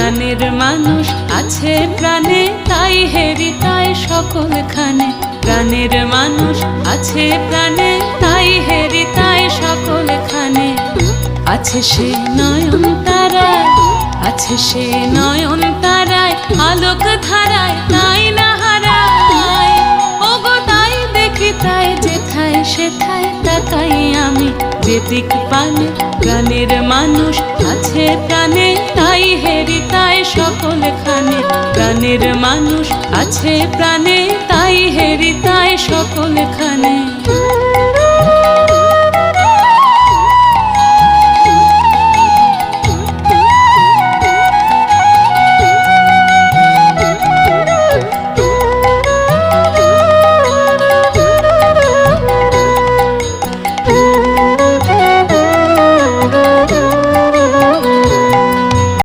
প্রাণের মানুষ আছে প্রাণে, তাই হেরি তাই সকলখানে। প্রাণের মানুষ আছে প্রাণে, তাই হেরি তাই সকলখানে। আছে সে নয়ন তারায়, আছে সে নয়ন তারায়, আলোক ধারায় তাই না হারায়। ওগো তাই দেখি তাই যেথায় সেথায় তাকাই আমি, যেদিক পানে প্রাণের মানুষ আছে প্রাণে, তাই হেরি তাই সকলখানে। প্রাণের মানুষ আছে প্রাণে, তাই হেরি তাই সকলখানে।